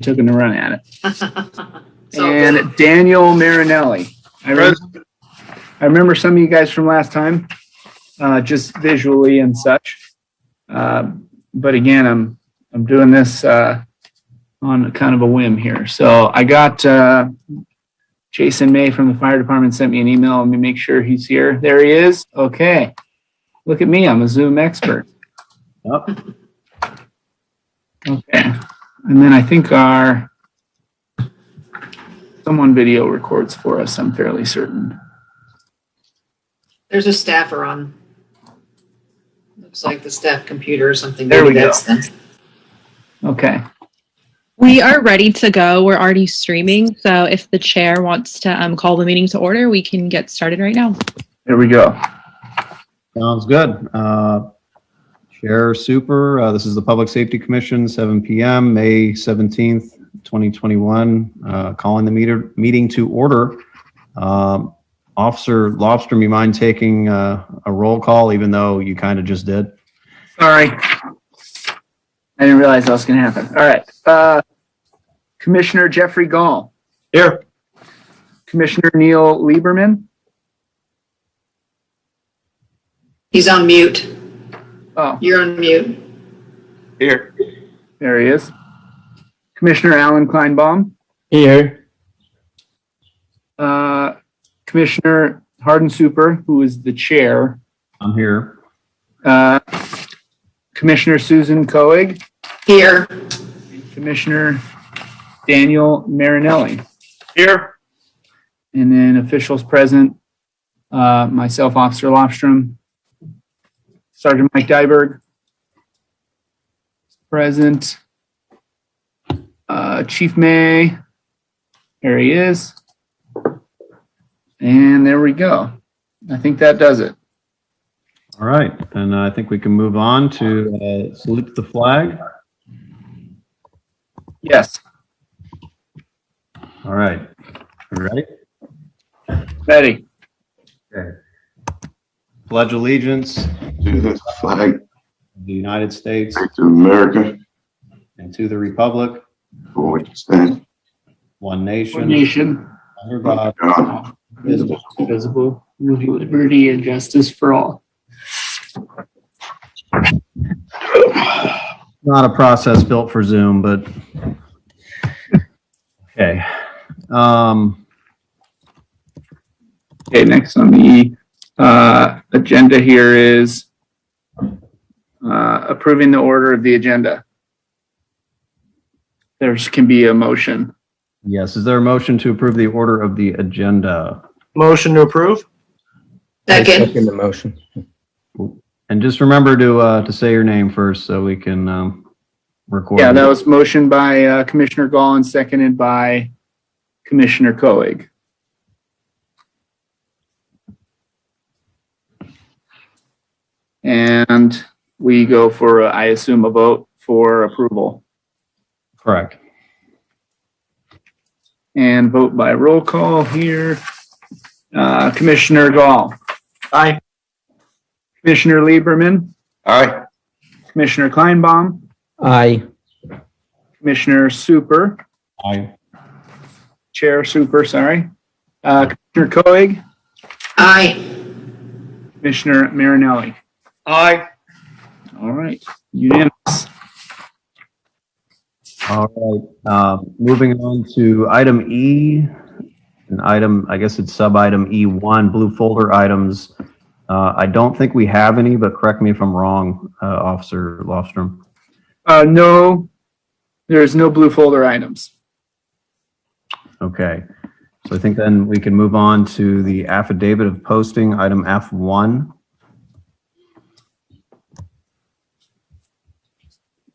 took him to run at it. So And Daniel Marinelli. I remember some of you guys from last time, just visually and such. But again, I'm doing this on kind of a whim here. So I got Jason May from the fire department sent me an email. Let me make sure he's here. There he is. Okay. Look at me. I'm a Zoom expert. Yep. Okay. And then I think someone video records for us, I'm fairly certain. there's a staffer on. Looks like the staff computer or something. There we Maybe go. that's them. Okay. We are ready to go. We're already streaming. So if the chair wants to call the meeting to order, we can get started right now. There we go. Sounds good. Chair Super, this is the Public Safety Commission, 7 p.m., May 17th, 2021. Calling the meeting to order. Officer Lofstrom, you mind taking a roll call, even though you kind of just did? Sorry. I didn't realize that was going to happen. All right. Commissioner Jeffrey Gall. Here. Commissioner Neil Lieberman. He's on mute. Oh, You're on mute. Here. there he is. Commissioner Alan Kleinbaum. Here. Commissioner Hardin Super, who is the chair. I'm here. Commissioner Susan Coig. Here. Commissioner Daniel Marinelli. Here. And then officials present, myself, Officer Lofstrom, Sergeant Mike Dyberg, present, Chief May, there he is. And there we go. I think that does it. All right. And I think we can move on to salute the flag. Yes, All right. You ready? ready. Okay. Pledge allegiance To the flag of the United States of America, and to the republic, for which it stands, one nation, One nation, under God, God, indivisible, with liberty and justice for all. not a process built for Zoom, but okay. Okay, next on the agenda here is approving the order of the agenda. There can be a motion. Yes, is there a motion to approve the order of the agenda? Motion to approve? Second. Second the motion. And just remember to say your name first so we can record. Yeah, it. that was motion by Commissioner Gall and seconded by Commissioner Coig. And we go for, I assume, a vote for approval. Correct. And vote by roll call here. Commissioner Gall. Aye. Commissioner Lieberman. aye, Commissioner Kleinbaum. Aye. Commissioner Super. Aye. Chair Super, sorry. Commissioner Coig. Aye. Commissioner Marinelli. Aye. All right, unanimous. All right. Moving on to item E, an item, I guess it's sub-item E1, blue folder items. I don't think we have any, but correct me if I'm wrong, Officer Lofstrom. No, there's no blue folder items. Okay. So I think then we can move on to the affidavit of posting, item F1.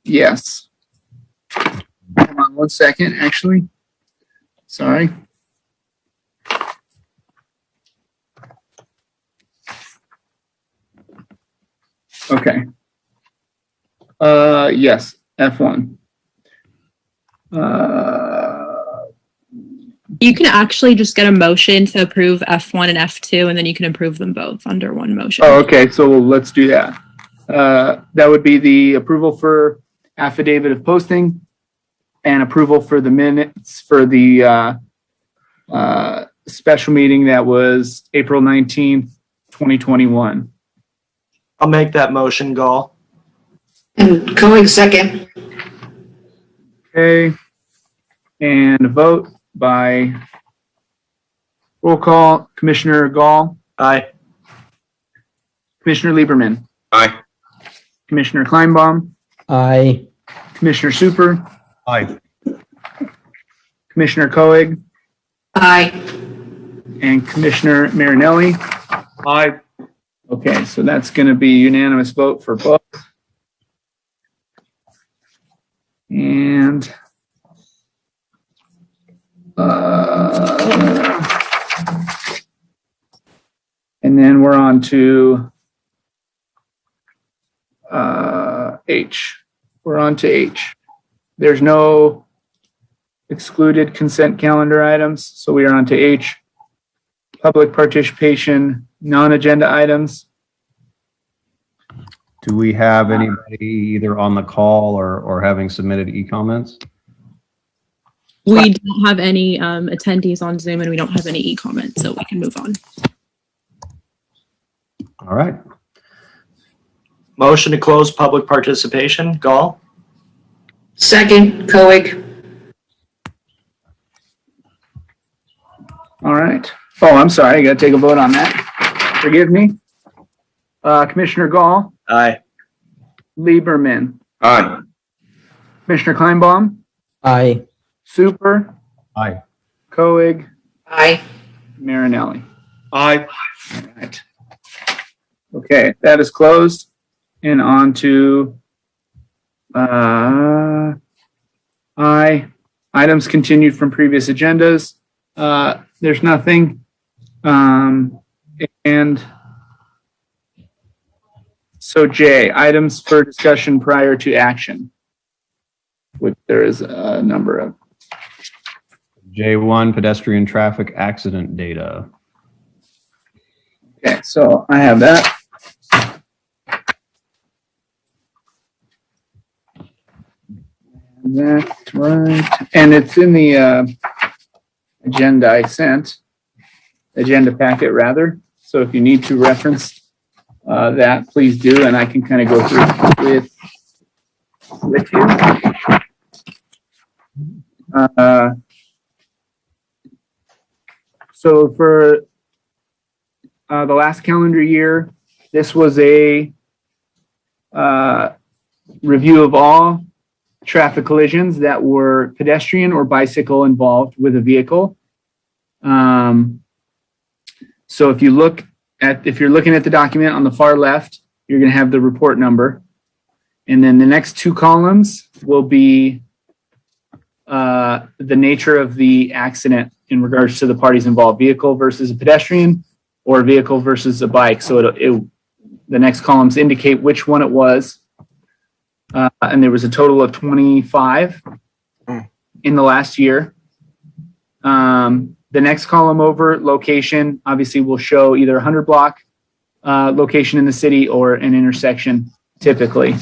Yes. Hold on 1 second, actually. Sorry. Okay. Yes, F1. You can actually just get a motion to approve F1 and F2, and then you can approve them both under one motion. Oh, okay, so let's do that. That would be the approval for affidavit of posting. and approval for the minutes for the special meeting that was April 19th, 2021. I'll make that motion, Gall. And Cohen second. Okay. And a vote by roll call, Commissioner Gall, Aye. Commissioner Lieberman, Aye. Commissioner Kleinbaum, Aye. Commissioner Super, Aye. Commissioner Koenig, Aye. and Commissioner Marinelli. Aye. Okay, so that's going to be unanimous vote for both. And then we're on to H. We're on to H. There's no excluded consent calendar items, so we are on to H. Public participation, non-agenda items. Do we have anybody either on the call or having submitted e-comments? We don't have any attendees on Zoom and we don't have any e-comments, so we can move on. All right. Motion to close public participation, Gall. Second, Coig. All right. Oh, I'm sorry. I got to take a vote on that. Forgive me. Commissioner Gall, Aye. Lieberman, Aye. Commissioner Kleinbaum, Aye. Super, Aye. Koenig, Aye. Marinelli. Aye. All right. Okay, that is closed. And on to I. Items continued from previous agendas. There's nothing. And so J, items for discussion prior to action, which there is a number of. J1, pedestrian traffic accident data. Okay, so I have that. That's right. And it's in the agenda I sent, agenda packet rather. So if you need to reference that, please do, and I can kind of go through with you. So for the last calendar year, this was a review of all traffic collisions that were pedestrian or bicycle involved with a vehicle. So if you're looking at the document on the far left, you're going to have the report number. And then the next two columns will be the nature of the accident in regards to the parties involved, vehicle versus a pedestrian or vehicle versus a bike. So the next columns indicate which one it was. And there was a total of 25 in the last year. The next column over, location, obviously will show either a 100-block location in the city or an intersection, typically.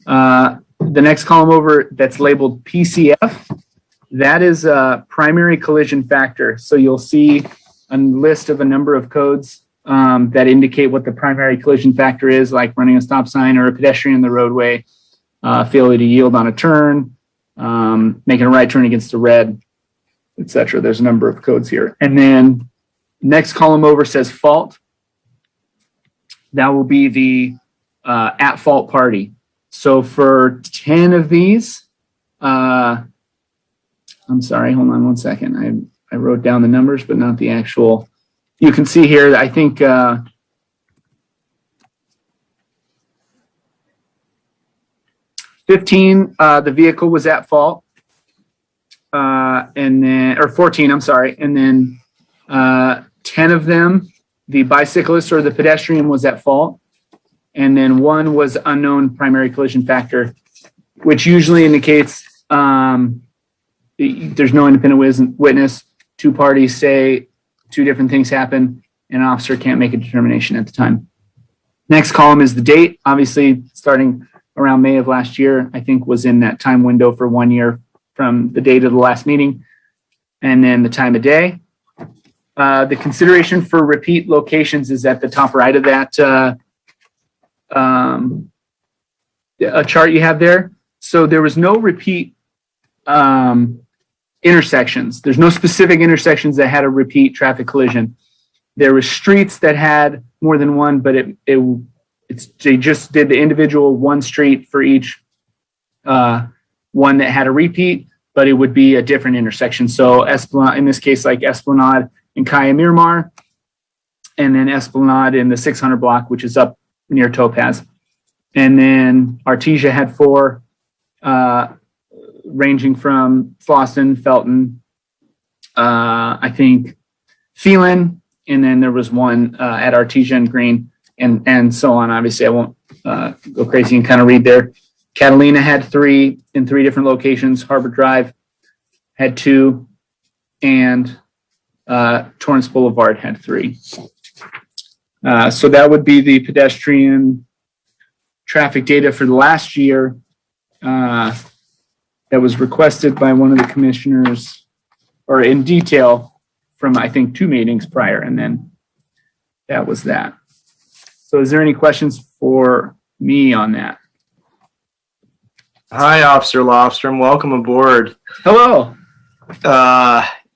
The next column over that's labeled PCF, that is a primary collision factor. So you'll see a list of a number of codes that indicate what the primary collision factor is, like running a stop sign or a pedestrian in the roadway, failure to yield on a turn, making a right turn against a red, etc. There's a number of codes here. And then next column over says fault. That will be the at fault party. So for 10 of these, I'm sorry, hold on one second. I wrote down the numbers, but not the actual. You can see here, I think 15, the vehicle was at fault. And then, or 14, I'm sorry. And then 10 of them, the bicyclist or the pedestrian was at fault. And then one was unknown primary collision factor, which usually indicates there's no independent witness. Two parties say two different things happen, and an officer can't make a determination at the time. Next column is the date. Obviously, starting around May of last year, I think was in that time window for 1 year from the date of the last meeting, and then the time of day. The consideration for repeat locations is at the top right of that a chart you have there. So there was no repeat intersections. There's no specific intersections that had a repeat traffic collision. There were streets that had more than one, but they just did the individual one street for each one that had a repeat, but it would be a different intersection. So Esplanade, in this case, like Esplanade and Kaya Miramar, and then Esplanade in the 600 block, which is up near Topaz. And then Artesia had 4, ranging from Floston, Felton, I think Phelan, and then there was one at Artesia and Green, and so on. Obviously, I won't go crazy and kind of read there. Catalina had 3 in 3 different locations. Harbor Drive had 2, and Torrance Boulevard had 3. So that would be the pedestrian traffic data for the last year that was requested by one of the commissioners, or in detail from, I think, 2 meetings prior, and then that was that. So is there any questions for me on that? Hi, Officer Lofstrom. Welcome aboard. Hello.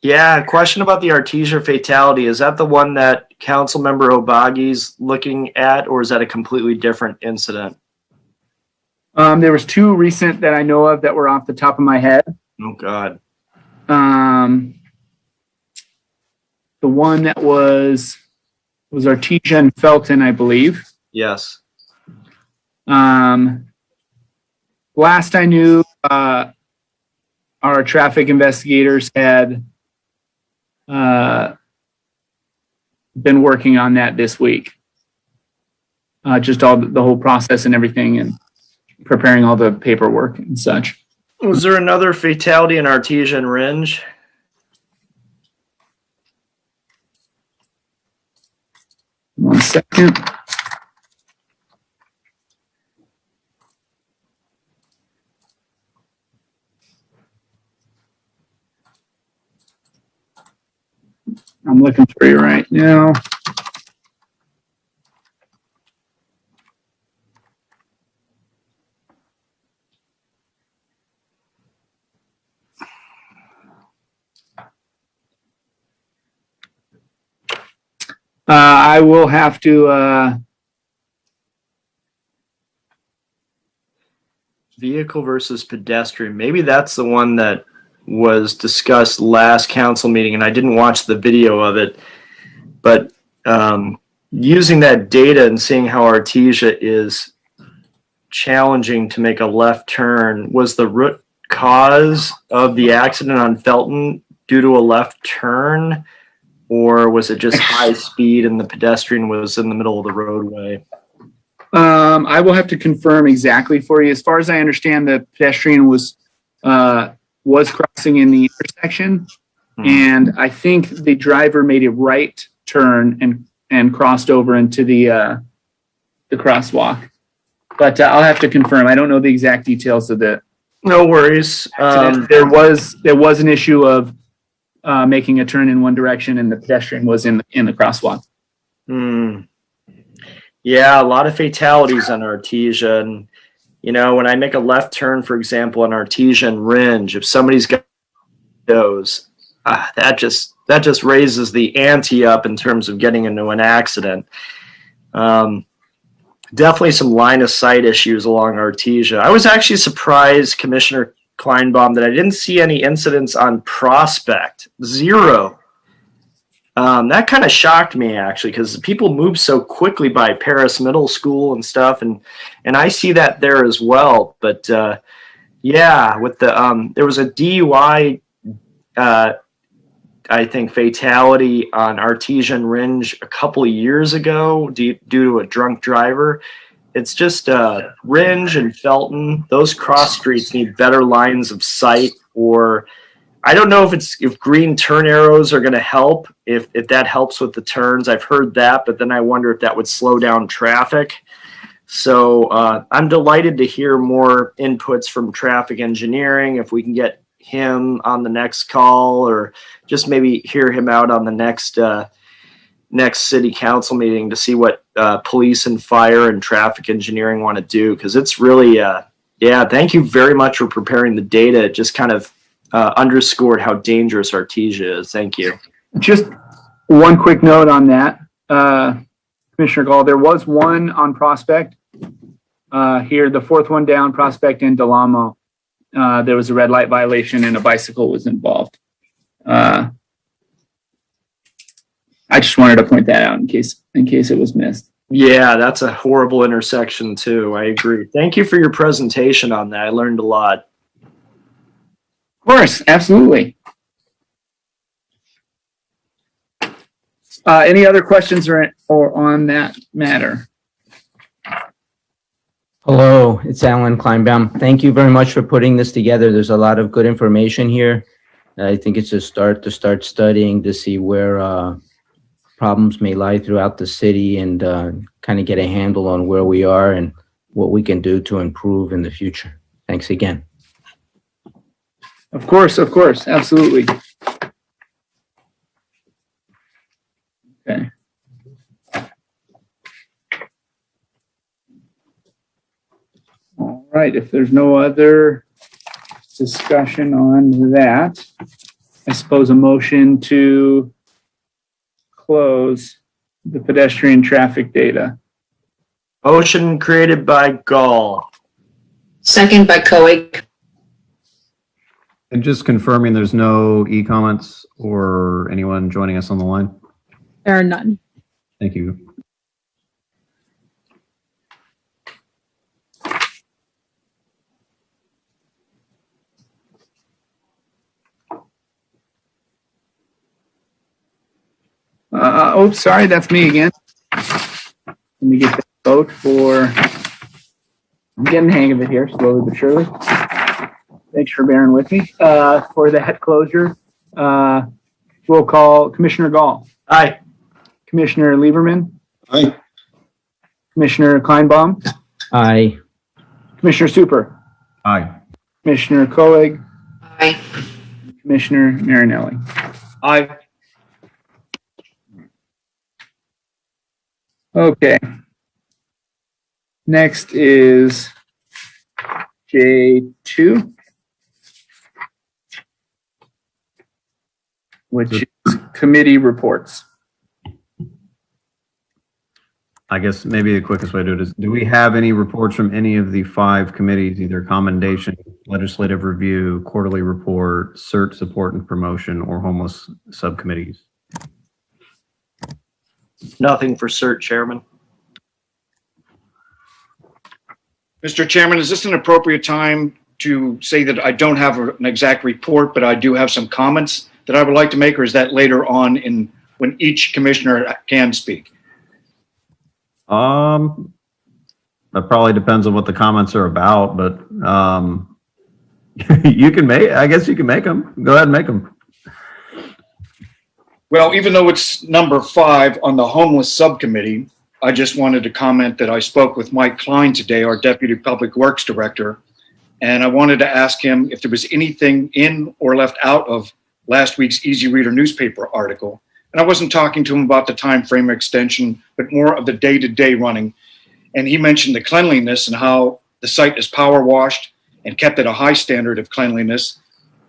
Yeah, question about the Artesia fatality. Is that the one that Councilmember Obagi's looking at, or is that a completely different incident? There was 2 recent that I know of that were off the top of my head. Oh, God. The one that was Artesia and Felton, I believe. Yes. Last I knew, our traffic investigators had been working on that this week. Just all the whole process and everything, and preparing all the paperwork and such. Was there another fatality in Artesia and Ringe? One second. I'm looking for you right now. I will have to Vehicle versus pedestrian. Maybe that's the one that was discussed last council meeting, and I didn't watch the video of it. But using that data and seeing how Artesia is challenging to make a left turn, was the root cause of the accident on Felton due to a left turn, or was it just high speed and the pedestrian was in the middle of the roadway? I will have to confirm exactly for you. As far as I understand, the pedestrian was crossing in the intersection, and I think the driver made a right turn and crossed over into the crosswalk. But I'll have to confirm. I don't know the exact details of the. No worries. There was an issue of making a turn in one direction, and the pedestrian was in the crosswalk. Yeah, a lot of fatalities on Artesia, and when I make a left turn, for example, on Artesia and Ringe, if somebody's got those, that just raises the ante up in terms of getting into an accident. Definitely some line of sight issues along Artesia. I was actually surprised, Commissioner Kleinbaum, that I didn't see any incidents on Prospect. 0. That kind of shocked me, actually, because people move so quickly by Paris Middle School and stuff, and I see that there as well. But yeah, with the there was a DUI, I think, fatality on Artesia and Ringe a couple of years ago due to a drunk driver. It's just Ringe and Felton; those cross streets need better lines of sight, or I don't know if green turn arrows are going to help, if that helps with the turns. I've heard that, but then I wonder if that would slow down traffic. So I'm delighted to hear more inputs from traffic engineering. If we can him on the next call, or just maybe hear him out on the next city council meeting to see what police and fire and traffic engineering want to do, because it's really thank you very much for preparing the data. It just kind of underscored how dangerous Artesia is. Thank you. Just one quick note on that, Commissioner Gall, there was one on Prospect here, the fourth one down, Prospect in Delamo. There was a red light violation and a bicycle was involved. I just wanted to point that out in case it was missed. Yeah, that's a horrible intersection too. I agree. Thank you for your presentation on that. I learned a lot. Of course, absolutely. Any other questions or on that matter? Hello, it's Alan Kleinbaum. Thank you very much for putting this together. There's a lot of good information here. I think it's a start to start studying to see where problems may lie throughout the city and kind of get a handle on where we are and what we can do to improve in the future. Thanks again. Of course, absolutely. Okay. All right, if there's no other discussion on that, I suppose a motion to close the pedestrian traffic data. Motion created by Gall. Second by Coig. And just confirming there's no e-comments or anyone joining us on the line? There are none. Thank you. Sorry, that's me again. Let me get the vote for, I'm getting the hang of it here, slowly but surely. Thanks for bearing with me. For that closure, roll call, Commissioner Gall. Aye. Commissioner Lieberman. Aye. Commissioner Kleinbaum. Aye. Commissioner Super. Aye. Commissioner Koenig. Aye. Commissioner Marinelli. Aye. Okay. Next is J2, which is committee reports. I guess maybe the quickest way to do it is, do we have any reports from any of the 5 committees, either commendation, legislative review, quarterly report, CERT support and promotion, or homeless subcommittees? Nothing for CERT, Chairman. Mr. Chairman, is this an appropriate time to say that I don't have an exact report, but I do have some comments that I would like to make, or is that later on when each commissioner can speak? That probably depends on what the comments are about, but I guess you can make them. Go ahead and make them. Well, even though it's number 5 on the homeless subcommittee, I just wanted to comment that I spoke with Mike Klein today, our Deputy Public Works Director, and I wanted to ask him if there was anything in or left out of last week's Easy Reader newspaper article. And I wasn't talking to him about the time frame extension, but more of the day-to-day running. And he mentioned the cleanliness and how the site is power washed and kept at a high standard of cleanliness.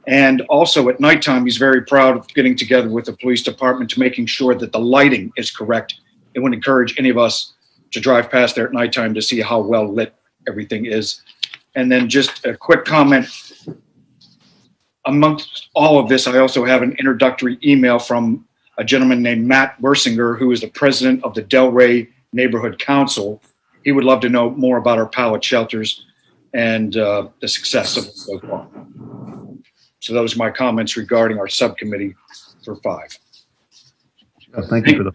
And also at nighttime, he's very proud of getting together with the police department to making sure that the lighting is correct. It would encourage any of us to drive past there at nighttime to see how well lit everything is. And then just a quick comment. Amongst all of this, I also have an introductory email from a gentleman named Matt Wersinger, who is the president of the Delray Neighborhood Council. He would love to know more about our pallet shelters and the success of it so far. So those are my comments regarding our subcommittee for 5. Thank you for that.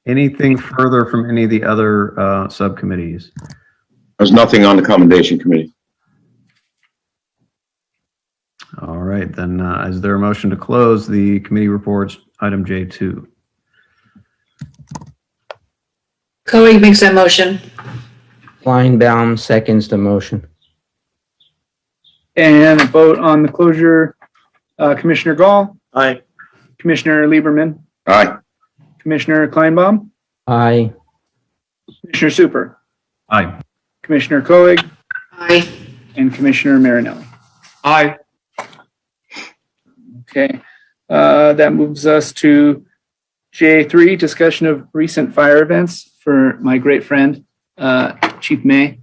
Anything further from any of the other subcommittees? There's nothing on the commendation committee. All right, then is there a motion to close the committee reports, item J2? Coig makes that motion. Kleinbaum seconds the motion. And a vote on the closure, Commissioner Gall, Aye. Commissioner Lieberman, Aye. Commissioner Kleinbaum, Aye. Commissioner Super, Aye. Commissioner Koenig, Aye. and Commissioner Marinelli. Aye. Okay, that moves us to J3, discussion of recent fire events for my great friend, Chief May.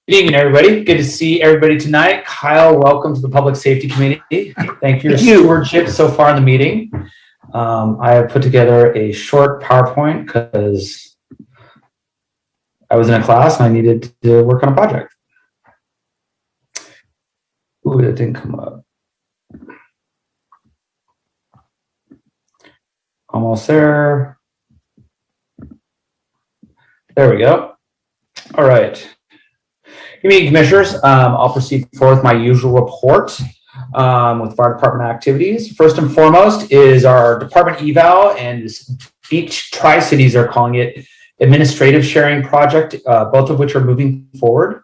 Good evening, everybody. Good to see everybody tonight. Kyle, welcome to the Public Safety Committee. Thank you for your stewardship so far in the meeting. I have put together a short PowerPoint because I was in a class and I needed to work on a project. Ooh, that didn't come up. Almost there. There we go. All right. Good evening, Commissioners. I'll proceed forward with my usual report with fire department activities. First and foremost is our department eval and Beach Tri-Cities are calling it administrative sharing project, both of which are moving forward.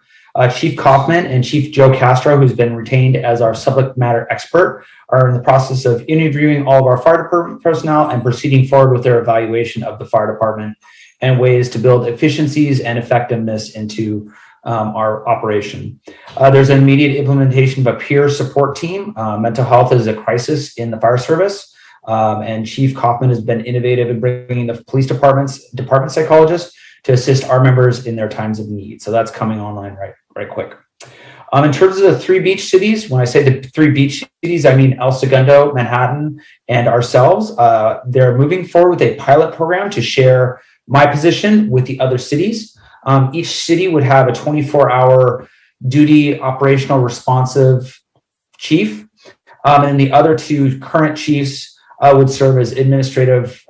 Chief Kaufman and Chief Joe Castro, who's been retained as our subject matter expert, are in the process of interviewing all of our fire department personnel and proceeding forward with their evaluation of the fire department and ways to build efficiencies and effectiveness into our operation. There's an immediate implementation of a peer support team. Mental health is a crisis in the fire service, and Chief Kaufman has been innovative in bringing the police department's department psychologists to assist our members in their times of need. So that's coming online right quick. In terms of the 3 beach cities, when I say the 3 beach cities, I mean El Segundo, Manhattan, and ourselves. They're moving forward with a pilot program to share my position with the other cities. Each city would have a 24-hour duty operational responsive chief, and the other 2 current chiefs would serve as administrative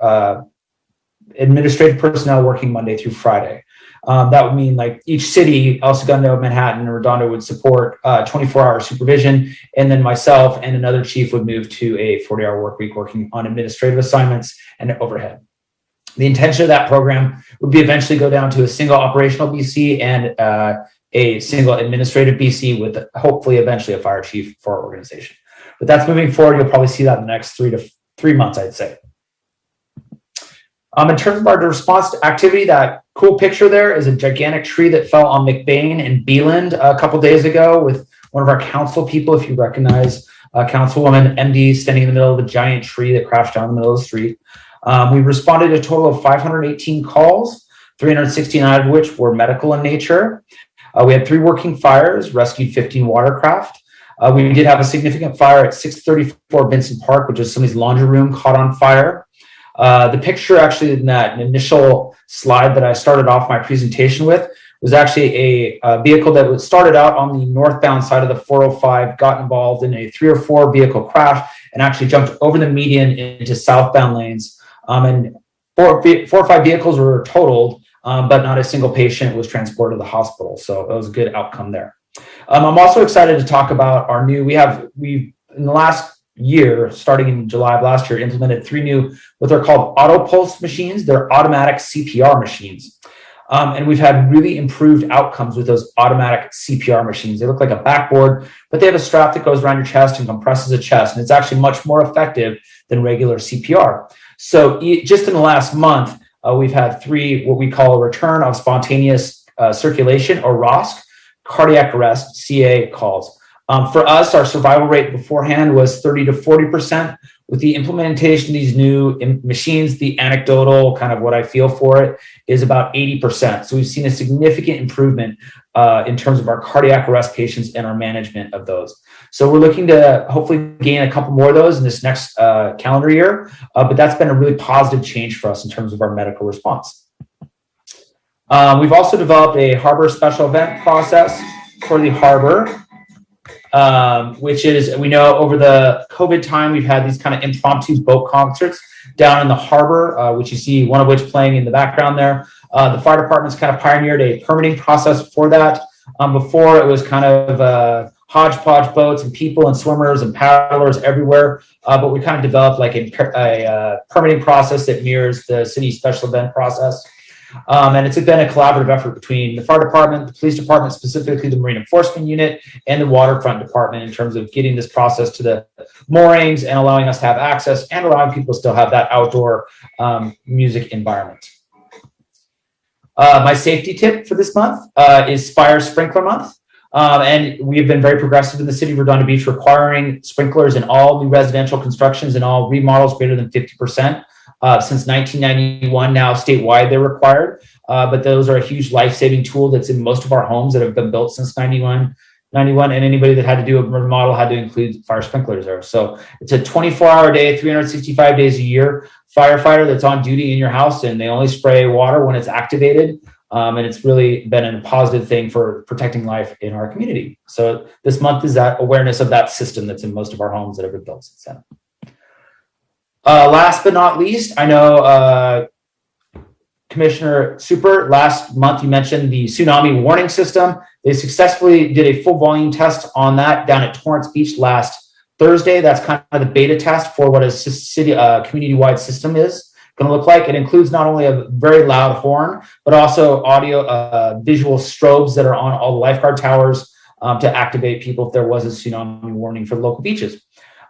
personnel working Monday through Friday. That would mean like each city, El Segundo, Manhattan, and Redondo would support 24-hour supervision, and then myself and another chief would move to a 40-hour work week working on administrative assignments and overhead. The intention of that program would be eventually go down to a single operational BC and a single administrative BC with hopefully eventually a fire chief for our organization. But that's moving forward. You'll probably see that in the next 3 months, I'd say. In terms of our response to activity, that cool picture there is a gigantic tree that fell on McBain and Beeland a couple days ago with one of our council people, if you recognize Councilwoman MD standing in the middle of the giant tree that crashed down in the middle of the street. We responded to a total of 518 calls, 369 of which were medical in nature. We had 3 working fires, rescued 15 watercraft. We did have a significant fire at 634 Vincent Park, which is somebody's laundry room caught on fire. The picture actually in that initial slide that I started off my presentation with was actually a vehicle that was started out on the northbound side of the 405, got involved in a 3 or 4 vehicle crash and actually jumped over the median into southbound lanes. And 4 or 5 vehicles were totaled, but not a single patient was transported to the hospital. So it was a good outcome there. I'm also excited to talk about our new, we've in the last year, starting in July of last year, implemented 3 new, what they're called auto pulse machines. They're automatic CPR machines. And we've had really improved outcomes with those automatic CPR machines. They look like a backboard, but they have a strap that goes around your chest and compresses the chest. And it's actually much more effective than regular CPR. So just in the last month, we've had 3, what we call a return of spontaneous circulation, or ROSC, cardiac arrest, CA calls. For us, our survival rate beforehand was 30 to 40%. With the implementation of these new machines, the anecdotal kind of what I feel for it is about 80%. So we've seen a significant improvement in terms of our cardiac arrest patients and our management of those. So we're looking to hopefully gain a couple more of those in this next calendar year, but that's been a really positive change for us in terms of our medical response. We've also developed a harbor special event process for the harbor. Which is, we know over the COVID time, we've had these kind of impromptu boat concerts down in the harbor, which you see one of which playing in the background there. The fire department's kind of pioneered a permitting process for that. Before it was kind of hodgepodge boats and people and swimmers and paddlers everywhere. But we kind of developed like a permitting process that mirrors the city special event process. And it's been a collaborative effort between the fire department, the police department, specifically the Marine Enforcement Unit, and the waterfront department in terms of getting this process to the moorings and allowing us to have access and allowing people to still have that outdoor music environment. My safety tip for this month is Fire Sprinkler Month. And we've been very progressive in the city of Redondo Beach, requiring sprinklers in all new residential constructions and all remodels greater than 50%. Since 1991, now statewide they're required. But those are a huge life-saving tool that's in most of our homes that have been built since 91. And anybody that had to do a remodel had to include fire sprinklers there. So it's a 24-hour day, 365 days a year firefighter that's on duty in your house, and they only spray water when it's activated. And it's really been a positive thing for protecting life in our community. So this month is that awareness of that system that's in most of our homes that have been built since then. Last but not least, I know Commissioner Super, last month you mentioned the tsunami warning system. They successfully did a full volume test on that down at Torrance Beach last Thursday. That's kind of the beta test for what a city community-wide system is going to look like. It includes not only a very loud horn, but also audio, visual strobes that are on all the lifeguard towers to activate people if there was a tsunami warning for the local beaches.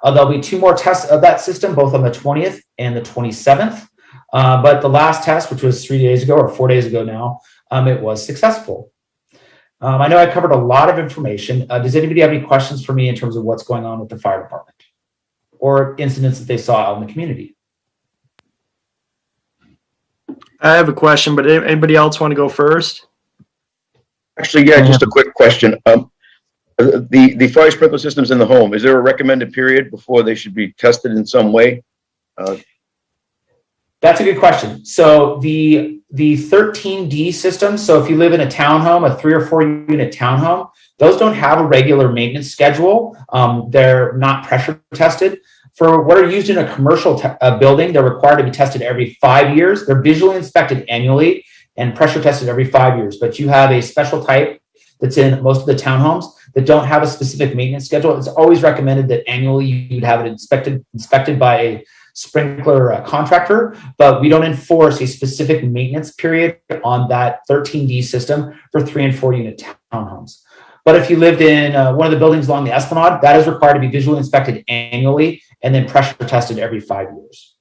There'll be 2 more tests of that system, both on the 20th and the 27th. But the last test, which was 3 days ago or 4 days ago now, it was successful. I know I covered a lot of information. Does anybody have any questions for me in terms of what's going on with the fire department or incidents that they saw out in the community? I have a question, but anybody else want to go first? Actually, yeah, just a quick question. The fire sprinkler systems in the home, is there a recommended period before they should be tested in some way? That's a good question. So the 13D system, so if you live in a townhome, a 3 or 4 unit townhome, those don't have a regular maintenance schedule. They're not pressure tested. For what are used in a commercial building, they're required to be tested every 5 years. They're visually inspected annually and pressure tested every 5 years. But you have a special type that's in most of the townhomes that don't have a specific maintenance schedule. It's always recommended that annually you'd have it inspected by a sprinkler contractor, but we don't enforce a specific maintenance period on that 13D system for 3 and 4 unit townhomes. But if you lived in one of the buildings along the Esplanade, that is required to be visually inspected annually and then pressure tested every 5 years.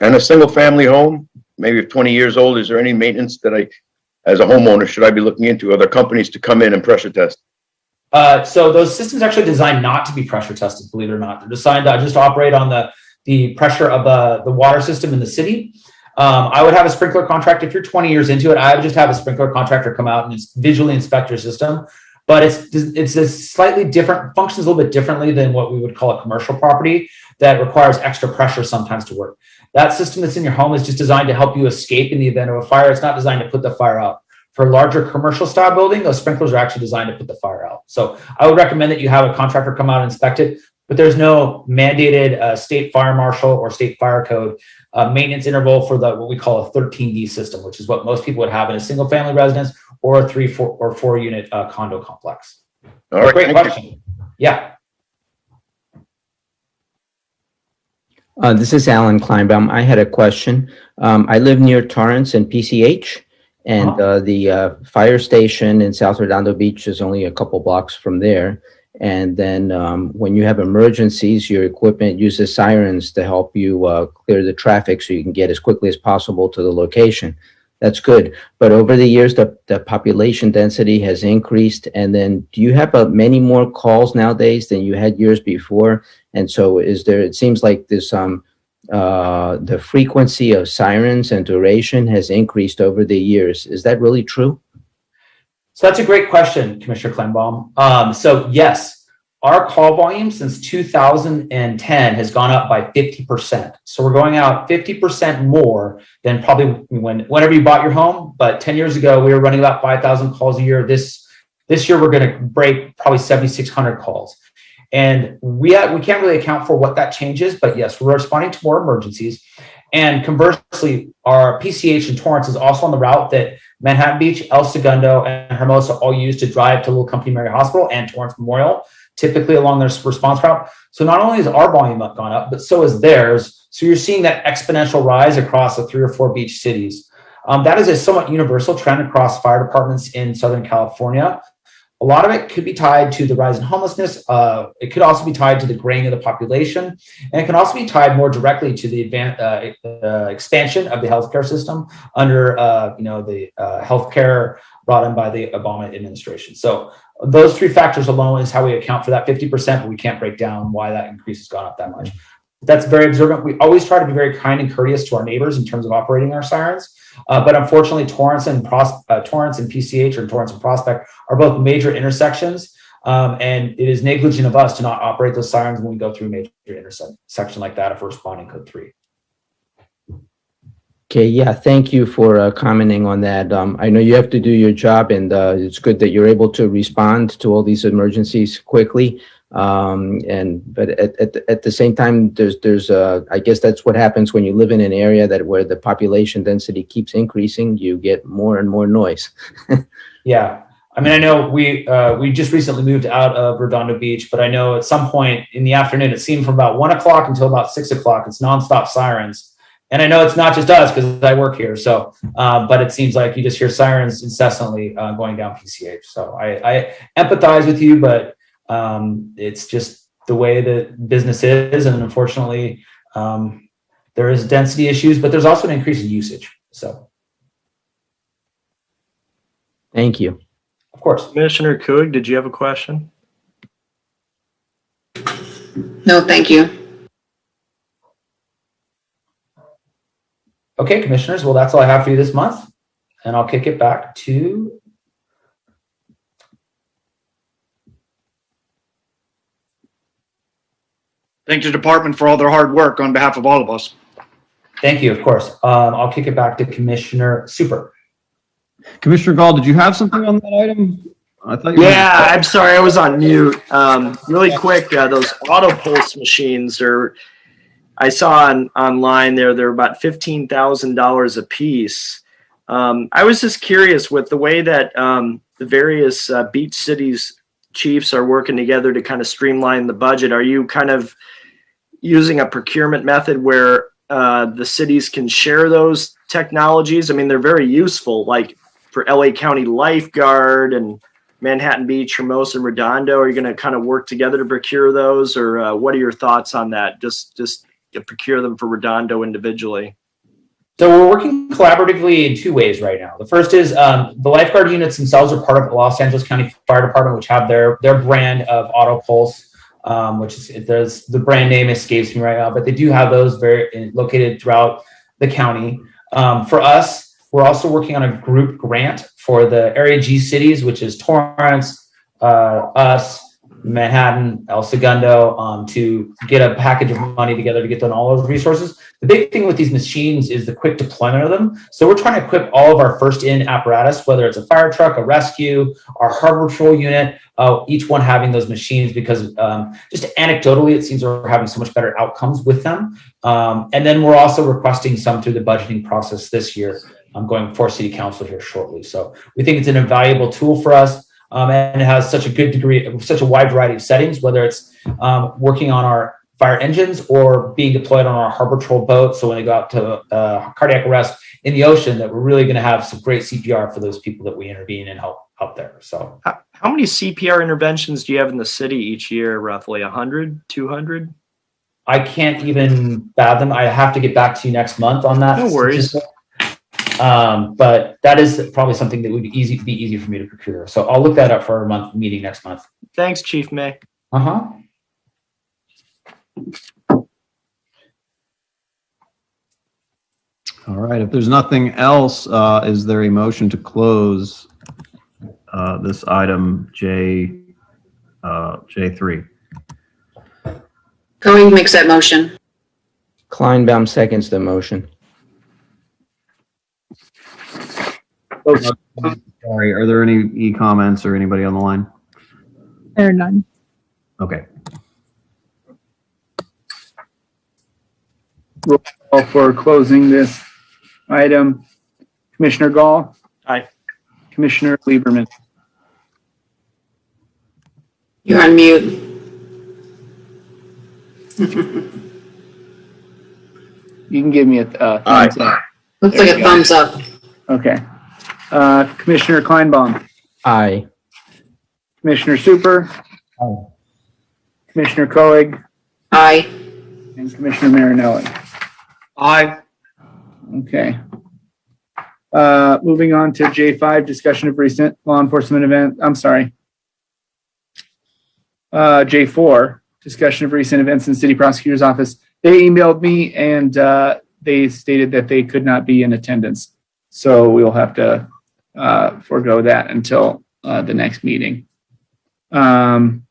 And a single family home, maybe 20 years old, is there any maintenance that as a homeowner, should I be looking into? Are there companies to come in and pressure test? So those systems are actually designed not to be pressure tested, believe it or not. They're designed to just operate on the pressure of the water system in the city. I would have a sprinkler contractor. If you're 20 years into it, I would just have a sprinkler contractor come out and visually inspect your system. But it's a slightly different, functions a little bit differently than what we would call a commercial property that requires extra pressure sometimes to work. That system that's in your home is just designed to help you escape in the event of a fire. It's not designed to put the fire out. For a larger commercial style building, those sprinklers are actually designed to put the fire out. So I would recommend that you have a contractor come out and inspect it, but there's no mandated state fire marshal or state fire code maintenance interval for what we call a 13D system, which is what most people would have in a single family residence or a 3, 4, or 4 unit condo complex. All right, great question. Yeah. This is Alan Kleinbaum. I had a question. I live near Torrance and PCH, and the fire station in South Redondo Beach is only a couple blocks from there. And then when you have emergencies, your equipment uses sirens to help you clear the traffic so you can get as quickly as possible to the location. That's good. But over the years, the population density has increased. And then do you have many more calls nowadays than you had years before? And so it seems like this, the frequency of sirens and duration has increased over the years. Is that really true? So that's a great question, Commissioner Kleinbaum. So yes, our call volume since 2010 has gone up by 50%. So we're going out 50% more than probably whenever you bought your home. But 10 years ago, we were running about 5,000 calls a year. This year, we're going to break probably 7,600 calls. And we can't really account for what that changes. But yes, we're responding to more emergencies. And conversely, our PCH in Torrance is also on the route that Manhattan Beach, El Segundo, and Hermosa all use to drive to Little Company Mary Hospital and Torrance Memorial, typically along their response route. So not only has our volume gone up, but so is theirs. So you're seeing that exponential rise across the 3 or 4 beach cities. That is a somewhat universal trend across fire departments in Southern California. A lot of it could be tied to the rise in homelessness. It could also be tied to the graying of the population, and it can also be tied more directly to the expansion of the healthcare system under, the healthcare brought in by the Obama administration. So those three factors alone is how we account for that 50%, but we can't break down why that increase has gone up that much. That's very observant. We always try to be very kind and courteous to our neighbors in terms of operating our sirens. But unfortunately, Torrance and PCH, or Torrance and Prospect, are both major intersections. And it is negligent of us to not operate those sirens when we go through a major intersection like that if we're responding code 3. Okay, yeah, thank you for commenting on that. I know you have to do your job, and it's good that you're able to respond to all these emergencies quickly. But at the same time, there's I guess that's what happens when you live in an area where the population density keeps increasing. You get more and more noise. Yeah. I mean, I know we just recently moved out of Redondo Beach, but I know at some point in the afternoon, it seemed from about 1 o'clock until about 6 o'clock, it's nonstop sirens. And I know it's not just us because I work here. So, but it seems like you just hear sirens incessantly going down PCH. So I empathize with you, but it's just the way that business is. And unfortunately, there is density issues, but there's also an increase in usage. So. Thank you. Of course. Commissioner Coog, did you have a question? No, thank you. Okay, commissioners. Well, that's all I have for you this month. And I'll kick it back to Thank the department for all their hard work on behalf of all of us. Thank you, of course. I'll kick it back to Commissioner Super. Commissioner Gall, did you have something on that item? I thought you Yeah, I'm sorry, I was on mute. Really quick, those auto pulse machines I saw online they're about $15,000 a piece. I was just curious with the way that the various beach cities chiefs are working together to kind of streamline the budget. Are you kind of using a procurement method where the cities can share those technologies? I mean, they're very useful, like for LA County Lifeguard and Manhattan Beach, Hermosa, and Redondo. Are you going to kind of work together to procure those, or what are your thoughts on that? Just procure them for Redondo individually. So we're working collaboratively in two ways right now. The first is the lifeguard units themselves are part of the Los Angeles County Fire Department, which have their brand of Auto Pulse, which is the brand name escapes me right now, but they do have those located throughout the county. For us, we're also working on a group grant for the Area G cities, which is Torrance, us, Manhattan, El Segundo, to get a package of money together to get them all those resources. The big thing with these machines is the quick deployment of them. So we're trying to equip all of our first in apparatus, whether it's a fire truck, a rescue, our harbor patrol unit, each one having those machines, because just anecdotally, it seems we're having so much better outcomes with them. And then we're also requesting some through the budgeting process this year. I'm going before City Council here shortly. So we think it's an invaluable tool for us. And it has such a good degree, such a wide variety of settings, whether it's working on our fire engines or being deployed on our harbor patrol boats. So when they go out to cardiac arrest in the ocean, that we're really going to have some great CPR for those people that we intervene and help out there. So how many CPR interventions do you have in the city each year? Roughly 100, 200? I can't even fathom. I have to get back to you next month on that. No worries. But that is probably something that would be easy for me to procure. So I'll look that up for our meeting next month. Thanks, Chief May. Uh-huh. All right. If there's nothing else, is there a motion to close this item J3? Going makes that motion. Kleinbaum seconds the motion. Sorry, are there any e-comments or anybody on the line? There are none. Okay. Roll call for closing this item. Commissioner Gall? Aye. Commissioner Lieberman? You're on mute. You can give me a thumbs up. Looks like a thumbs up. Okay. Commissioner Kleinbaum, Aye. Commissioner Super, Aye. Commissioner Coig, Aye. and Commissioner Marinelli. Aye. Okay. Moving on to J5, discussion of recent law enforcement event. I'm sorry. J4, discussion of recent events in the city prosecutor's office. They emailed me and they stated that they could not be in attendance. So we'll have to forego that until the next meeting. J5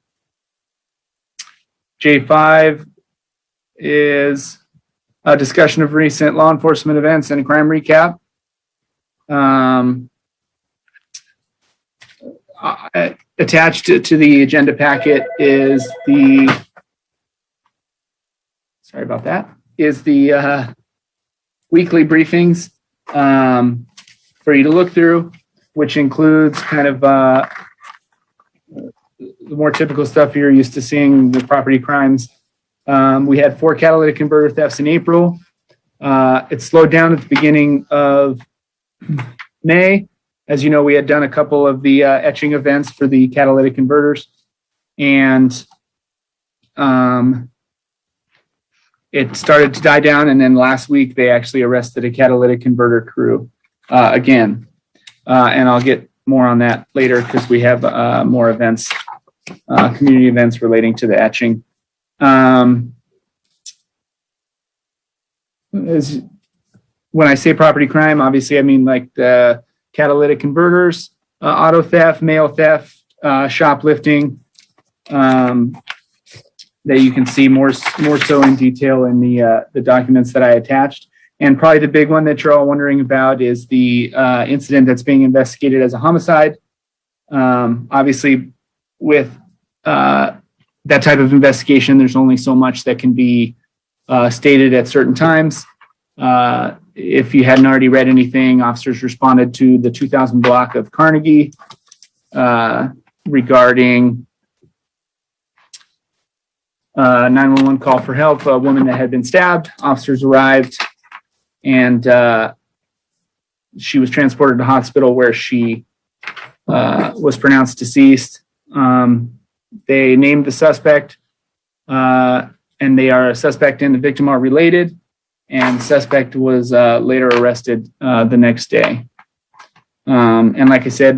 is a discussion of recent law enforcement events and a crime recap. Attached to the agenda packet is the, sorry about that, is the weekly briefings for you to look through, which includes kind of the more typical stuff you're used to seeing, the property crimes. We had 4 catalytic converter thefts in April. It slowed down at the beginning of May. As you know, we had done a couple of the etching events for the catalytic converters, and it started to die down. And then last week, they actually arrested a catalytic converter crew again. And I'll get more on that later because we have more events, community events relating to the etching. When I say property crime, obviously I mean like the catalytic converters, auto theft, mail theft, shoplifting, that you can see more so in detail in the documents that I attached. And probably the big one that you're all wondering about is the incident that's being investigated as a homicide. Obviously, with that type of investigation, there's only so much that can be stated at certain times. If you hadn't already read anything, officers responded to the 2000 block of Carnegie regarding 911 call for help, a woman that had been stabbed. Officers arrived and she was transported to hospital where she was pronounced deceased. They named the suspect and they are a suspect and the victim are related. And the suspect was later arrested the next day. And like I said,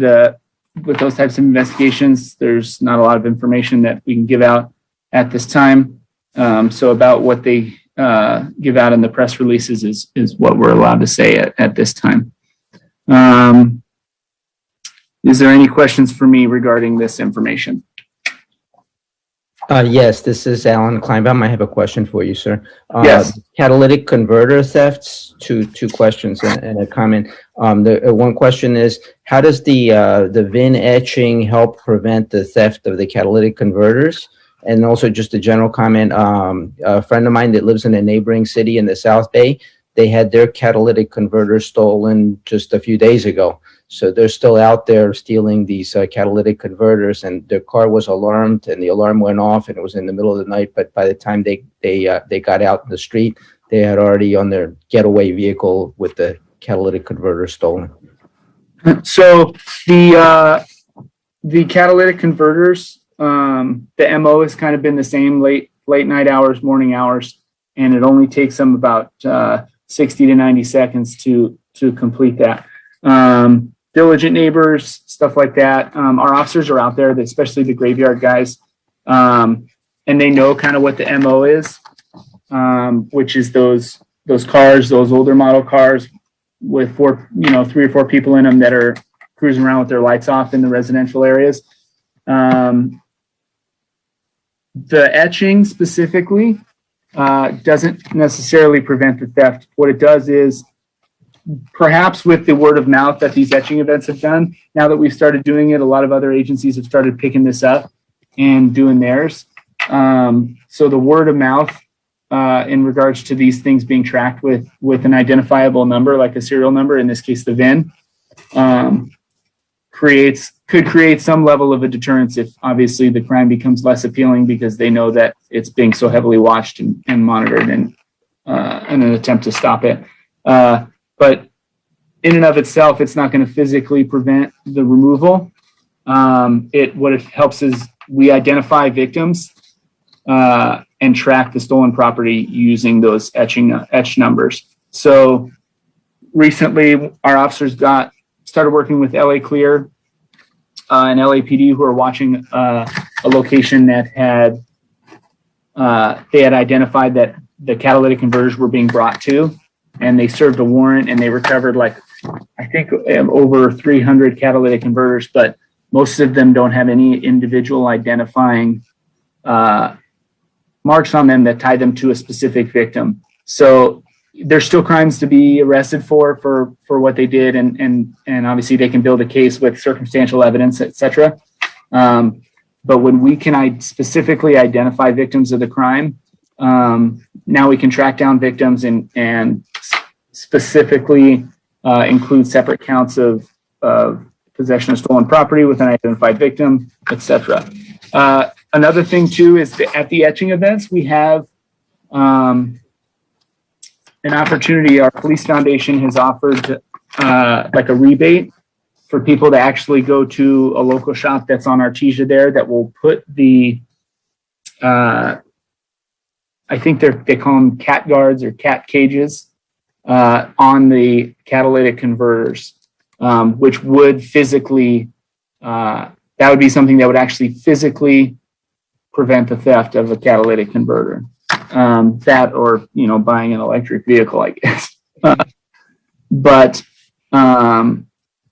with those types of investigations, there's not a lot of information that we can give out at this time. So about what they give out in the press releases is what we're allowed to say at this time. Is there any questions for me regarding this information? Yes, this is Alan Kleinbaum. I have a question for you, sir. Yes. Catalytic converter thefts, two questions and a comment. The one question is, how does the VIN etching help prevent the theft of the catalytic converters? And also just a general comment, a friend of mine that lives in a neighboring city in the South Bay, they had their catalytic converters stolen just a few days ago. So they're still out there stealing these catalytic converters, and their car was alarmed, and the alarm went off, and it was in the middle of the night. But by the time they got out in the street, they had already on their getaway vehicle with the catalytic converter stolen. So the catalytic converters, the MO has kind of been the same, late night hours, morning hours, and it only takes them about 60 to 90 seconds to complete that. Diligent neighbors, stuff like that. Our officers are out there, especially the graveyard guys, and they know kind of what the MO is, which is those cars, those older model cars with 3 or 4 people in them that are cruising around with their lights off in the residential areas. The etching specifically doesn't necessarily prevent the theft. What it does is, perhaps with the word of mouth that these etching events have done, now that we've started doing it, a lot of other agencies have started picking this up and doing theirs. So the word of mouth in regards to these things being tracked with an identifiable number, like a serial number, in this case, the VIN, could create some level of a deterrence if obviously the crime becomes less appealing because they know that it's being so heavily watched and monitored in an attempt to stop it. But in and of itself, it's not going to physically prevent the removal. What it helps is we identify victims and track the stolen property using those etch numbers. So recently, our officers started working with LA Clear and LAPD, who are watching a location that they had identified that the catalytic converters were being brought to, and they served a warrant, and they recovered I think over 300 catalytic converters, but most of them don't have any individual identifying marks on them that tie them to a specific victim. So there's still crimes to be arrested for what they did, and obviously they can build a case with circumstantial evidence, etc. But when we can specifically identify victims of the crime, now we can track down victims and specifically include separate counts of possession of stolen property with an identified victim, etc. Another thing too is that at the etching events, we have an opportunity. Our police foundation has offered like a rebate for people to actually go to a local shop that's on Artesia there that will put the, I think they call them cat guards or cat cages on the catalytic converters, which would physically, that would be something that would actually physically prevent the theft of a catalytic converter. That or, buying an electric vehicle, I guess. But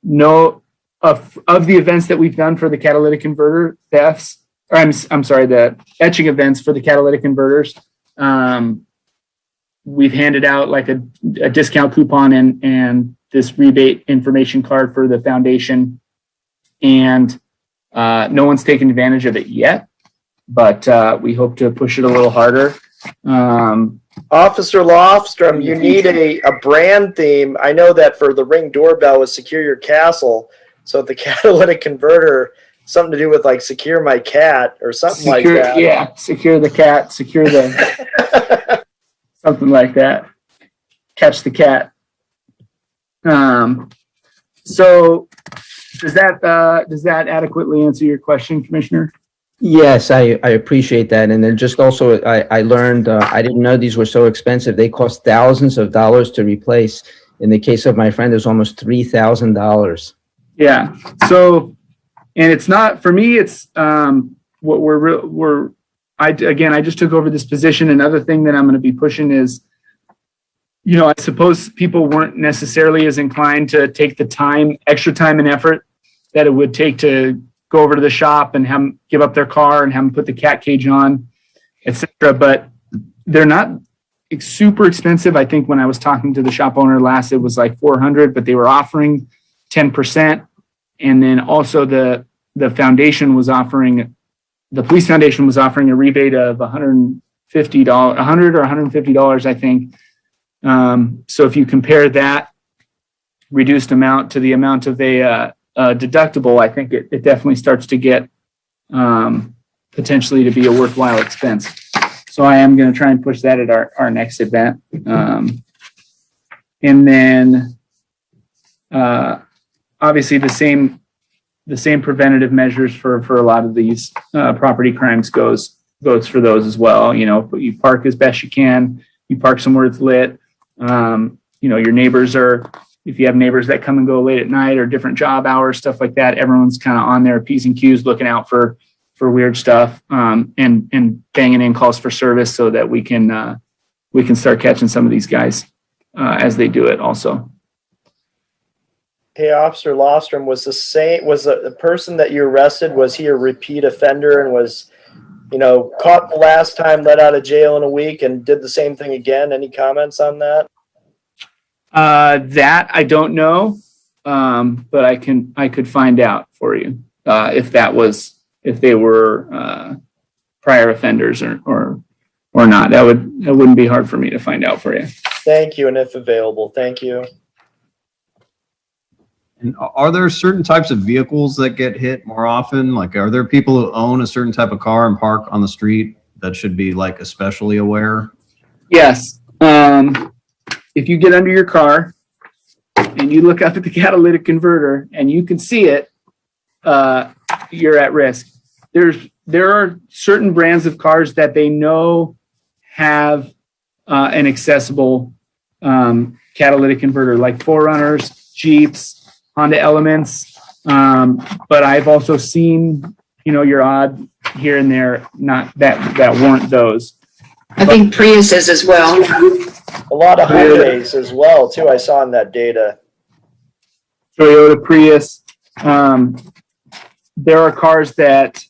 no, of the events that we've done for the catalytic converter thefts, or I'm sorry, the etching events for the catalytic converters, we've handed out like a discount coupon and this rebate information card for the foundation, and no one's taken advantage of it yet, but we hope to push it a little harder. Officer Lofstrom, you need a brand theme. I know that for the Ring doorbell was Secure Your Castle. So the catalytic converter, something to do with like Secure My Cat or something like that. Yeah, secure the cat, secure the, something like that. Catch the cat. So does that adequately answer your question, Commissioner? Yes, I appreciate that. And then just also, I learned, I didn't know these were so expensive. They cost thousands of dollars to replace. In the case of my friend, it's almost $3,000. Yeah. So, and it's not, for me, it's what I just took over this position. Another thing that I'm going to be pushing is, I suppose people weren't necessarily as inclined to take the extra time and effort that it would take to go over to the shop and have them give up their car and have them put the cat cage on, etc. But they're not super expensive. I think when I was talking to the shop owner last, it was like $400, but they were offering 10%. And then also the police foundation was offering a rebate of $100 or $150, I think. So if you compare that reduced amount to the amount of a deductible, I think it definitely starts to get potentially to be a worthwhile expense. So I am going to try and push that at our next event. And then obviously the same preventative measures for a lot of these property crimes goes for those as well. You park as best you can. You park somewhere it's lit. Your neighbors if you have neighbors that come and go late at night or different job hours, stuff like that, everyone's kind of on their P's and Q's looking out for weird stuff, and banging in calls for service so that we can start catching some of these guys as they do it also. Hey, Officer Lostrom, was the person that you arrested, was he a repeat offender and was, caught the last time, let out of jail in a week and did the same thing again? Any comments on that? That I don't know, but I could find out for you if they were prior offenders or not. That wouldn't be hard for me to find out for you. Thank you, and if available, thank you. And are there certain types of vehicles that get hit more often? Like, are there people who own a certain type of car and park on the street that should be like especially aware? Yes. If you get under your car and you look up at the catalytic converter and you can see it, you're at risk. There are certain brands of cars that they know have an accessible catalytic converter, like 4Runners, Jeeps, Honda Elements. But I've also seen, your odd here and there, not that weren't those. I think Priuses as well. A lot of Hyundais as well, too, I saw in that data. Toyota Prius. There are cars that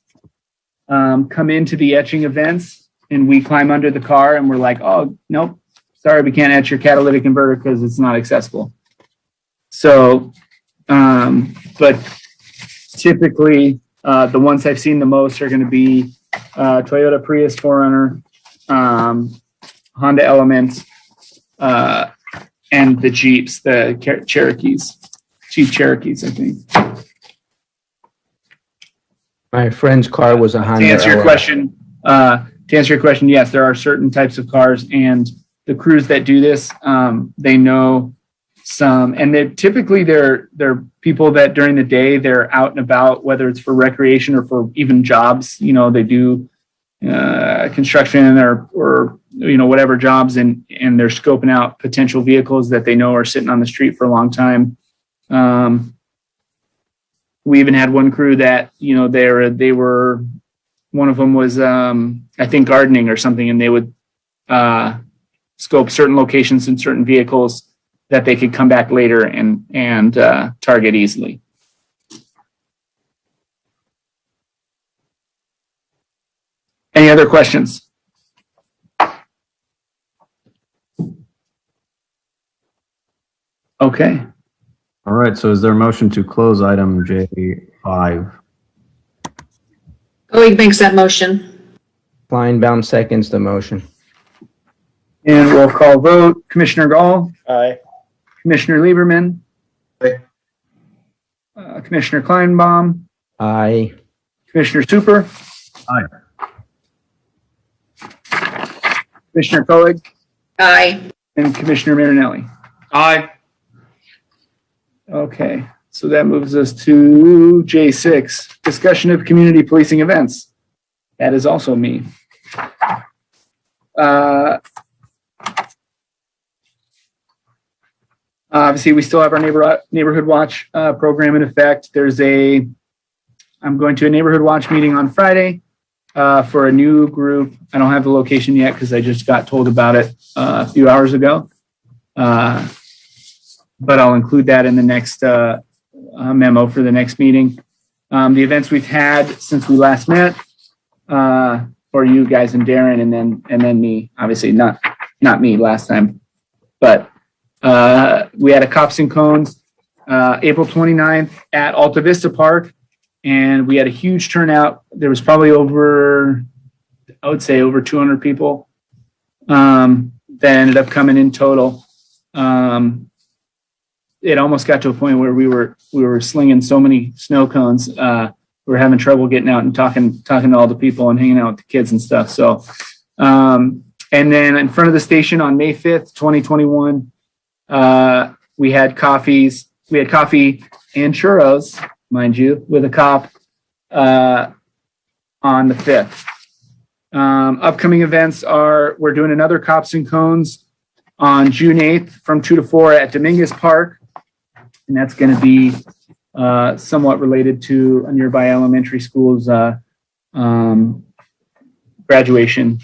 come into the etching events, and we climb under the car, and we're like, oh, nope, sorry, we can't etch your catalytic converter because it's not accessible. So, but typically, the ones I've seen the most are going to be Toyota Prius 4Runner, Honda Element, and the Jeeps, the Cherokees, Jeep Cherokees, I think. My friend's car was a Honda. To answer your question, yes, there are certain types of cars, and the crews that do this, they know some, and they're people that during the day they're out and about, whether it's for recreation or for even jobs. They do construction or whatever jobs, and they're scoping out potential vehicles that they know are sitting on the street for a long time. We even had one crew that they were one of them was I think gardening or something, and they would scope certain locations in certain vehicles that they could come back later and target easily. Any other questions? Okay. All right, so is there a motion to close item J5? Bowie makes that motion. Kleinbaum seconds the motion. And we'll call vote. Commissioner Gall? Aye. Commissioner Lieberman? Aye. Commissioner Kleinbaum? Aye. Commissioner Super? Aye. Commissioner Koenig? Aye. And Commissioner Marinelli? Aye. Okay, so that moves us to J6, discussion of community policing events. That is also me. Obviously, we still have our neighborhood watch program in effect. I'm going to a neighborhood watch meeting on Friday for a new group. I don't have the location yet because I just got told about it a few hours ago. But I'll include that in the next memo for the next meeting. The events we've had since we last met, for you guys and Darren, and then me. Obviously, not me last time, but we had a Cops and Cones April 29th at Alta Vista Park, and we had a huge turnout. There was probably over 200 people that ended up coming in total. It almost got to a point where we were slinging so many snow cones. We were having trouble getting out and talking to all the people and hanging out with the kids and stuff. So, and then in front of the station on May 5th, 2021, we had coffee and churros, mind you, with a cop on the 5th. Upcoming events we're doing another Cops and Cones on June 8th from 2 to 4 at Dominguez Park. And that's going to be somewhat related to a nearby elementary school's graduation.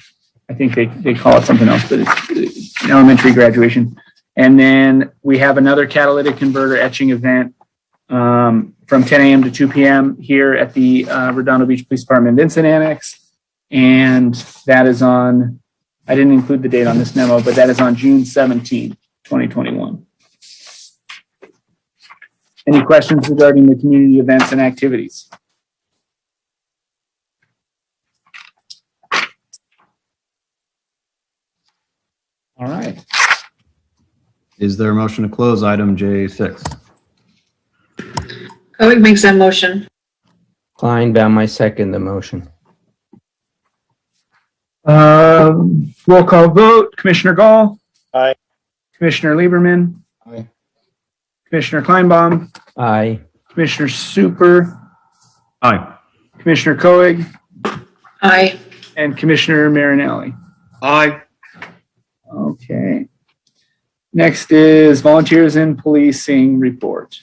I think they call it something else, but it's an elementary graduation. And then we have another catalytic converter etching event from 10 a.m. to 2 p.m. here at the Redondo Beach Police Department Vincent Annex. And that is on, I didn't include the date on this memo, but that is on June 17th, 2021. Any questions regarding the community events and activities? All right. Is there a motion to close item J6? Bowie makes that motion. Kleinbaum, I second the motion. Roll call vote. Commissioner Gall? Aye. Commissioner Lieberman? Aye. Commissioner Kleinbaum, Aye. Commissioner Super, Aye. Commissioner Koenig, Aye. and Commissioner Marinelli. Aye. Okay. Next is volunteers in policing report.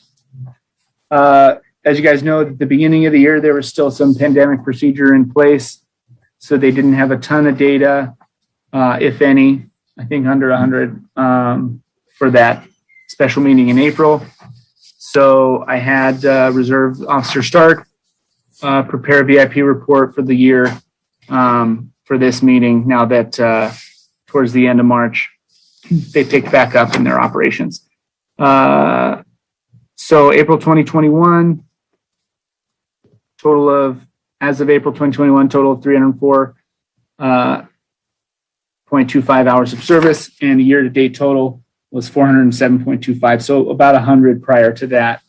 As you guys know, at the beginning of the year, there was still some pandemic procedure in place. So they didn't have a ton of data, if any, I think under 100 for that special meeting in April. So I had Reserve Officer Stark prepare a VIP report for the year for this meeting now that towards the end of March, they picked back up in their operations. So April 2021, total of, as of April 2021, total of 304.25 hours of service, and a year-to-date total was 407.25. So about 100 prior to that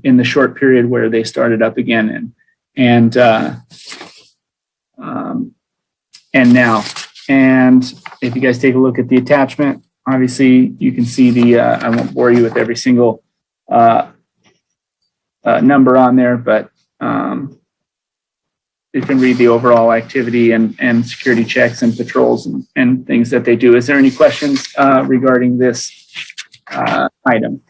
in the short period where they started up again and now. And if you guys take a look at the attachment, obviously you can see the, I won't bore you with every single number on there, but you can read the overall activity and security checks and patrols and things that they do. Is there any questions regarding this item?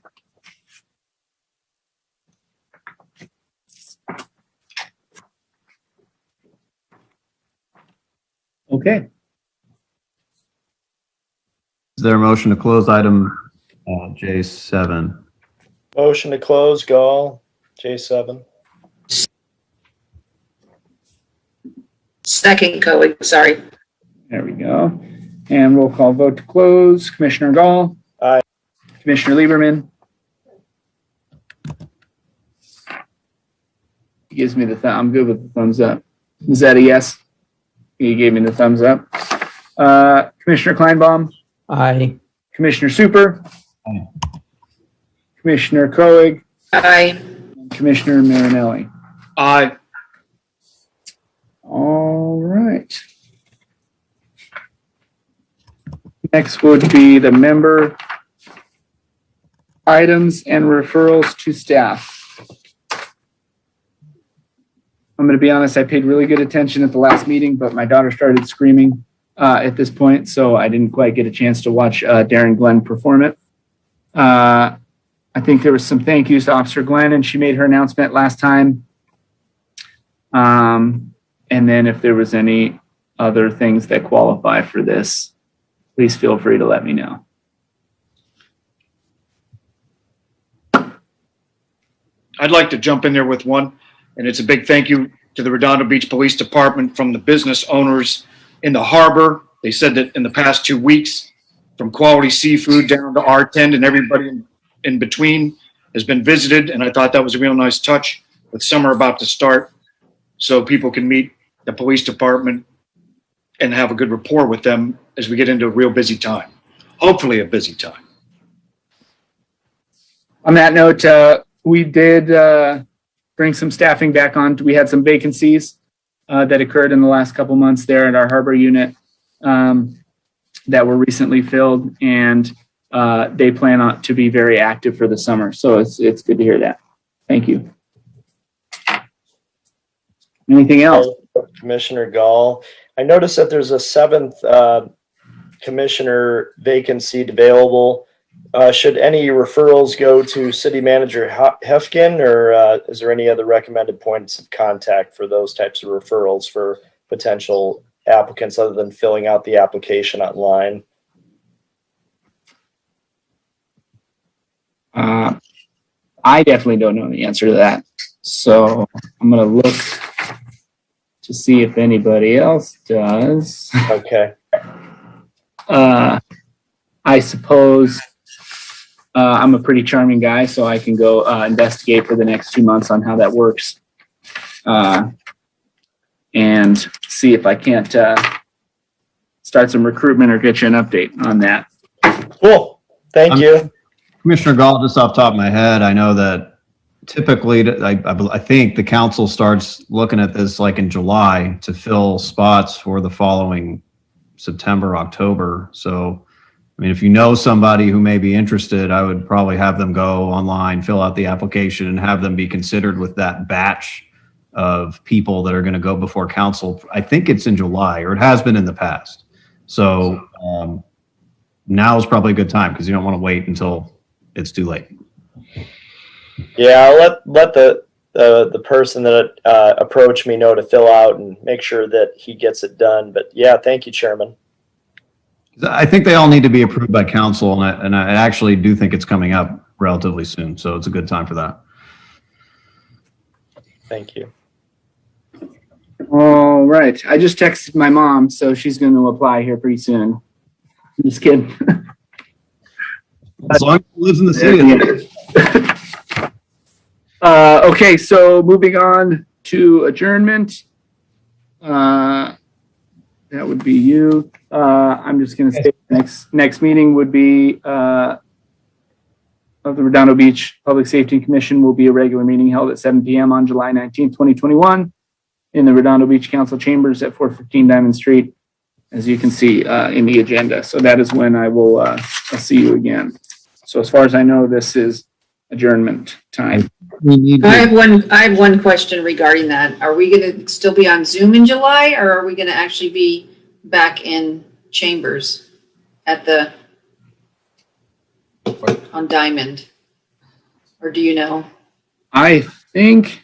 Okay. Is there a motion to close item J7? Motion to close, Gall, J7. Second, Coe, sorry. There we go. And roll call vote to close. Commissioner Gall. Aye. Commissioner Lieberman. He gives me the thumb. I'm good with the thumbs up. Is that a yes? He gave me the thumbs up. Commissioner Kleinbaum. Aye. Commissioner Super. Aye. Commissioner Koenig. Aye. And Commissioner Marinelli. Aye. All right. Next would be the member items and referrals to staff. I'm going to be honest, I paid really good attention at the last meeting, but my daughter started screaming at this point, so I didn't quite get a chance to watch Darren Glenn perform it. I think there was some thank yous to Officer Glenn, and she made her announcement last time. And then if there was any other things that qualify for this, please feel free to let me know. I'd like to jump in there with one, and it's a big thank you to the Redondo Beach Police Department from the business owners in the harbor. They said that in the past 2 weeks, from Quality Seafood down to R10 and everybody in between has been visited, and I thought that was a real nice touch with summer about to start, so people can meet the police department and have a good rapport with them as we get into a real busy time. Hopefully a busy time. On that note, we did bring some staffing back on. We had some vacancies that occurred in the last couple months there at our harbor unit that were recently filled, and they plan on to be very active for the summer. So it's good to hear that. Thank you. Anything else? Commissioner Gall, I noticed that there's a 7th commissioner vacancy available. Should any referrals go to City Manager Hefkin, or is there any other recommended points of contact for those types of referrals for potential applicants other than filling out the application online? I definitely don't know the answer to that. So I'm going to look to see if anybody else does. Okay. I suppose I'm a pretty charming guy, so I can go investigate for the next 2 months on how that works and see if I can't start some recruitment or get you an update on that. Cool. Thank you. Commissioner Gall, just off the top of my head, I know that typically, I think the council starts looking at this like in July to fill spots for the following September, October. So I mean, if you know somebody who may be interested, I would probably have them go online, fill out the application, and have them be considered with that batch of people that are going to go before council. I think it's in July, or it has been in the past. So now is probably a good time because you don't want to wait until it's too late. Yeah, I'll let the person that approached me know to fill out and make sure that he gets it done. But yeah, thank you, Chairman. I think they all need to be approved by council, and I actually do think it's coming up relatively soon. So it's a good time for that. Thank you. All right. I just texted my mom, so she's going to apply here pretty soon. I'm just kidding. As long as he lives in the city. Okay, so moving on to adjournment. That would be you. I'm just going to say next meeting would be of the Redondo Beach Public Safety Commission will be a regular meeting held at 7 p.m. on July 19th, 2021 in the Redondo Beach Council Chambers at 415 Diamond Street, as you can see in the agenda. So that is when I will I'll see you again. So as far as I know, this is adjournment time. I have one question regarding that. Are we going to still be on Zoom in July, or are we going to actually be back in chambers on Diamond? Or do you know? I think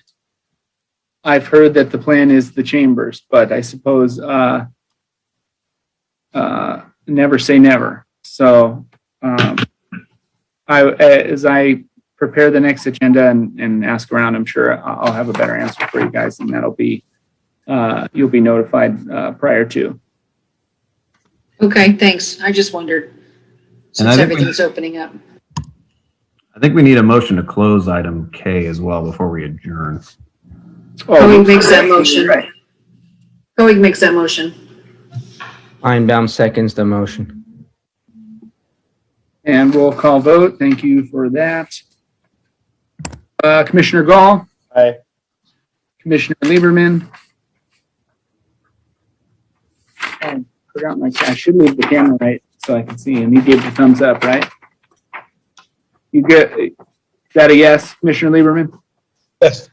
I've heard that the plan is the chambers, but I suppose never say never. So as I prepare the next agenda and ask around, I'm sure I'll have a better answer for you guys, and that'll be you'll be notified prior to. Okay, thanks. I just wondered, since everything's opening up. I think we need a motion to close item K as well before we adjourn. Coig makes that motion. Right. Coig makes that motion. Kleinbaum seconds the motion. And roll call vote. Thank you for that. Commissioner Gall. Aye. Commissioner Lieberman. Oh, forgot I should leave the camera right so I can see him. He gave the thumbs up, right? You good? Is that a yes, Commissioner Lieberman? Yes.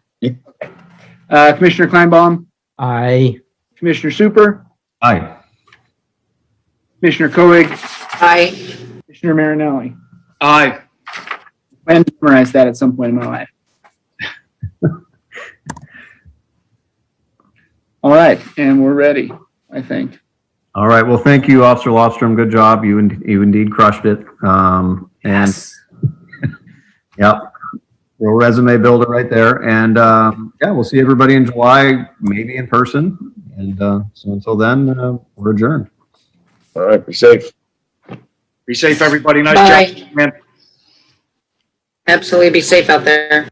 Commissioner Kleinbaum. Aye. Commissioner Super. Aye. Commissioner Coig. Aye. Commissioner Marinelli. Aye. I plan to memorize that at some point in my life. All right, and we're ready, I think. All right. Well, thank you, Officer Lofstrom. Good job. You indeed crushed it. Yep. Real resume builder right there. And yeah, we'll see everybody in July, maybe in person. And so until then, we're adjourned. All right, be safe. Be safe, everybody. Nice Bye. job, man. Absolutely be safe out there.